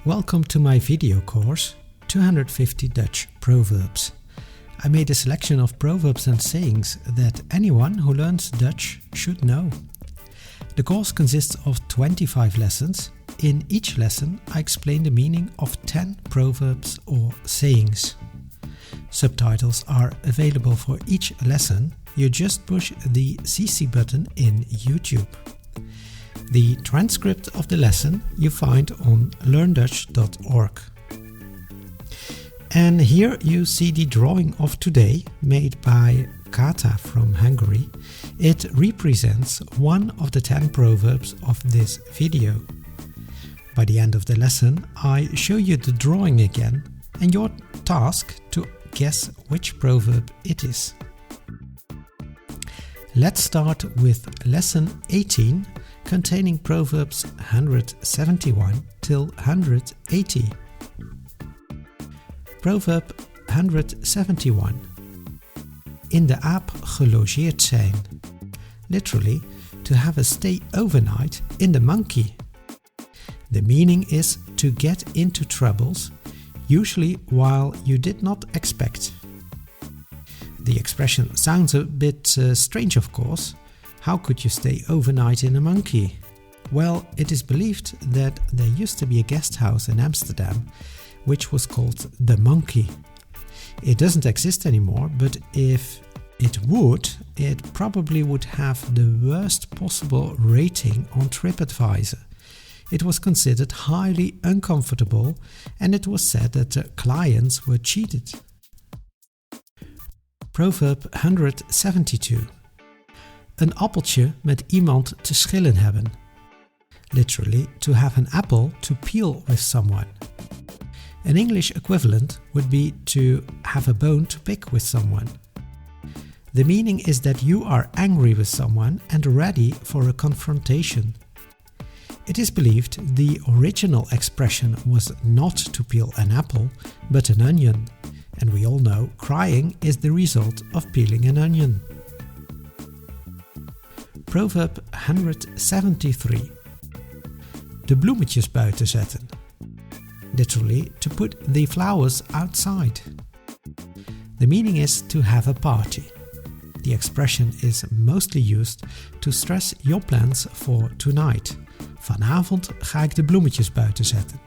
Welcome to my video course, 250 Dutch Proverbs. I made a selection of proverbs and sayings that anyone who learns Dutch should know. The course consists of 25 lessons. In each lesson, I explain the meaning of 10 proverbs or sayings. Subtitles are available for each lesson. You just push the CC button in YouTube. The transcript of the lesson you find on learndutch.org. And here you see the drawing of today made by Kata from Hungary. It represents one of the 10 proverbs of this video. By the end of the lesson, I show you the drawing again and your task to guess which proverb it is. Let's start with lesson 18, containing proverbs 171 till 180. Proverb 171. In de aap gelogeerd zijn. Literally, to have a stay overnight in the monkey. The meaning is to get into troubles, usually while you did not expect. The expression sounds a bit strange, of course. How could you stay overnight in a monkey? Well, it is believed that there used to be a guest house in Amsterdam which was called the Monkey. It doesn't exist anymore, but if it would, it probably would have the worst possible rating on TripAdvisor. It was considered highly uncomfortable and it was said that the clients were cheated. Proverb 172. Een appeltje met iemand te schillen hebben. Literally, to have an apple to peel with someone. An English equivalent would be to have a bone to pick with someone. The meaning is that you are angry with someone and ready for a confrontation. It is believed the original expression was not to peel an apple, but an onion. And we all know crying is the result of peeling an onion. Proverb 173. De bloemetjes buitenzetten. Literally, to put the flowers outside. The meaning is to have a party. The expression is mostly used to stress your plans for tonight. Vanavond ga ik de bloemetjes buiten zetten.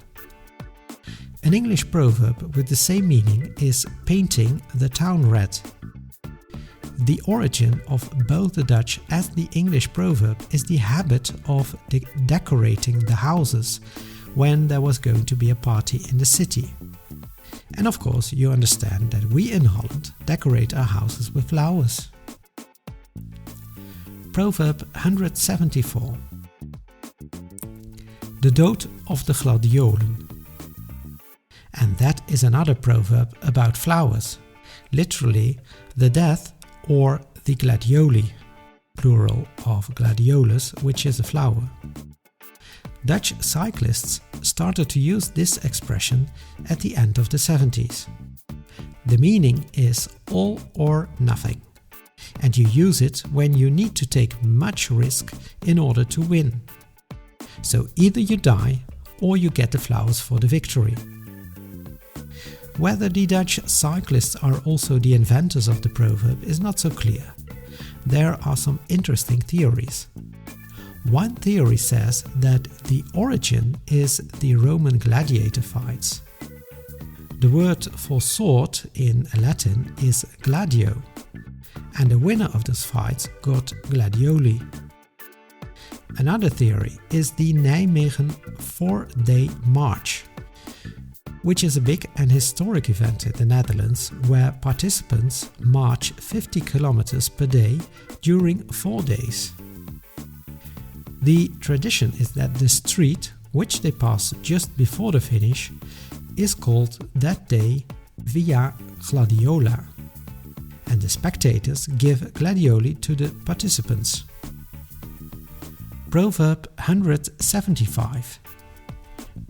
An English proverb with the same meaning is painting the town red. The origin of both the Dutch and the English proverb is the habit of decorating the houses when there was going to be a party in the city. And of course you understand that we in Holland decorate our houses with flowers. Proverb 174. De dood of de gladiolen. And that is another proverb about flowers. Literally, the death or the gladioli, plural of gladiolus, which is a flower. Dutch cyclists started to use this expression at the end of the 70s. The meaning is all or nothing, and you use it when you need to take much risk in order to win. So either you die or you get the flowers for the victory. Whether the Dutch cyclists are also the inventors of the proverb is not so clear. There are some interesting theories. One theory says that the origin is the Roman gladiator fights. The word for sword in Latin is gladio, and the winner of those fights got gladioli. Another theory is the Nijmegen 4-day march, which is a big and historic event in the Netherlands where participants march 50 kilometers per day during 4 days. The tradition is that the street, which they pass just before the finish, is called that day Via Gladiola, and the spectators give gladioli to the participants. Proverb 175.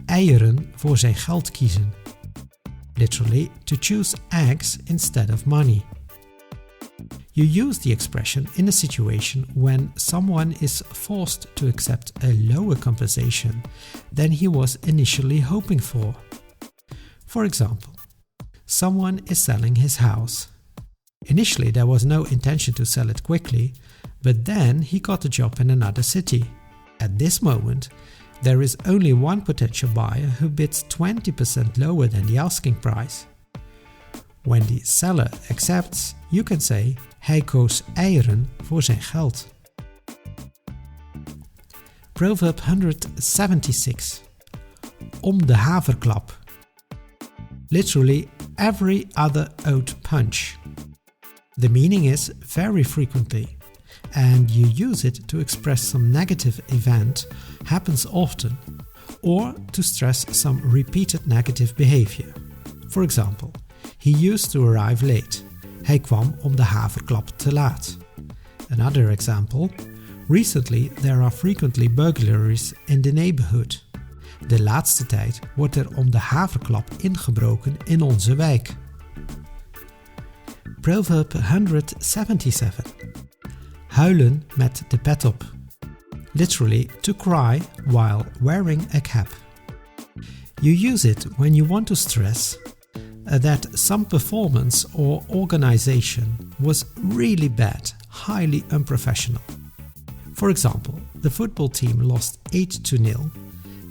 Eieren voor zijn geld kiezen. Literally, to choose eggs instead of money. You use the expression in a situation when someone is forced to accept a lower compensation than he was initially hoping for. For example, someone is selling his house. Initially, there was no intention to sell it quickly, but then he got a job in another city. At this moment, there is only one potential buyer who bids 20% lower than the asking price. When the seller accepts, you can say, hij koos eieren voor zijn geld. Proverb 176. Om de haverklap. Literally, every other oat punch. The meaning is very frequently, and you use it to express some negative event happens often, or to stress some repeated negative behavior. For example, he used to arrive late. Hij kwam om de haverklap te laat. Another example, recently there are frequently burglaries in the neighborhood. De laatste tijd wordt er om de haverklap ingebroken in onze wijk. Proverb 177. Huilen met de pet op. Literally, to cry while wearing a cap. You use it when you want to stress that some performance or organization was really bad, highly unprofessional. For example, the football team lost 8-0.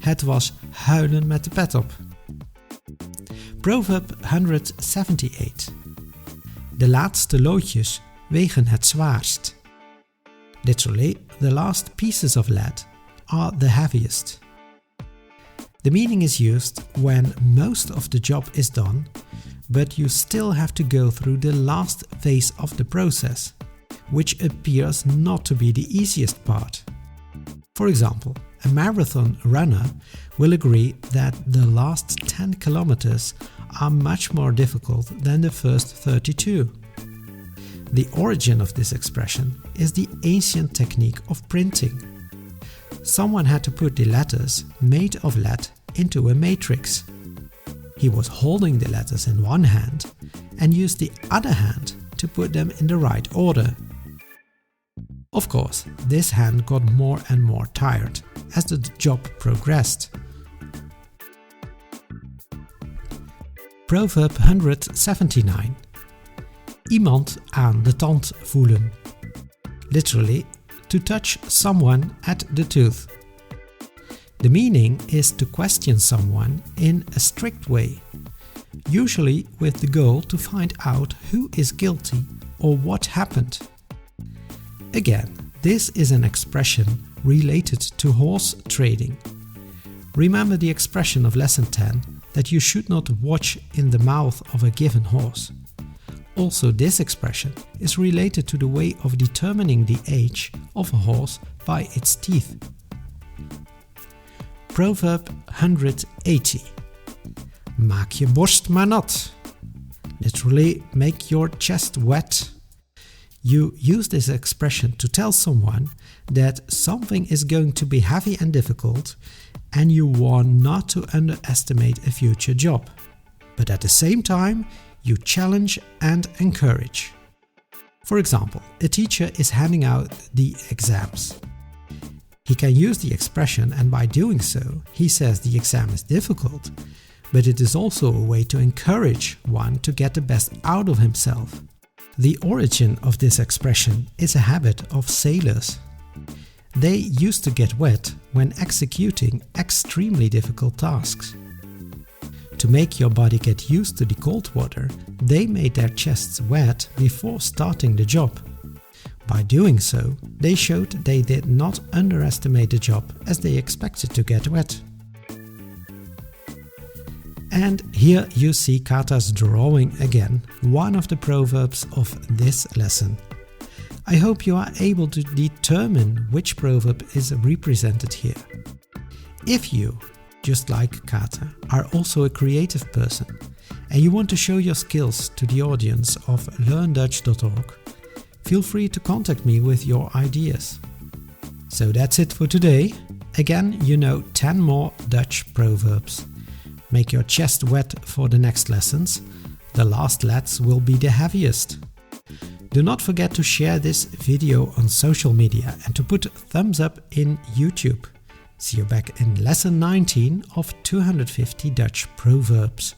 Het was huilen met de pet op. Proverb 178. De laatste loodjes wegen het zwaarst. Literally, the last pieces of lead are the heaviest. The meaning is used when most of the job is done, but you still have to go through the last phase of the process, which appears not to be the easiest part. For example, a marathon runner will agree that the last 10 kilometers are much more difficult than the first 32. The origin of this expression is the ancient technique of printing. Someone had to put the letters made of lead into a matrix. He was holding the letters in one hand and used the other hand to put them in the right order. Of course, this hand got more and more tired as the job progressed. Proverb 179. Iemand aan de tand voelen. Literally, to touch someone at the tooth. The meaning is to question someone in a strict way, usually with the goal to find out who is guilty or what happened. Again, this is an expression related to horse trading. Remember the expression of lesson 10 that you should not watch in the mouth of a given horse. Also, this expression is related to the way of determining the age of a horse by its teeth. Proverb 180. Maak je borst maar nat. Literally, make your chest wet. You use this expression to tell someone that something is going to be heavy and difficult, and you want not to underestimate a future job. But at the same time, you challenge and encourage. For example, a teacher is handing out the exams. He can use the expression, and by doing so, he says the exam is difficult, but it is also a way to encourage one to get the best out of himself. The origin of this expression is a habit of sailors. They used to get wet when executing extremely difficult tasks. To make your body get used to the cold water, they made their chests wet before starting the job. By doing so, they showed they did not underestimate the job as they expected to get wet. And here you see Kata's drawing again, one of the proverbs of this lesson. I hope you are able to determine which proverb is represented here. If you, just like Kata, are also a creative person and you want to show your skills to the audience of learndutch.org, feel free to contact me with your ideas. So that's it for today. Again, you know 10 more Dutch proverbs. Make your chest wet for the next lessons. The last lads will be the heaviest. Do not forget to share this video on social media and to put a thumbs up in YouTube. See you back in lesson 19 of 250 Dutch Proverbs.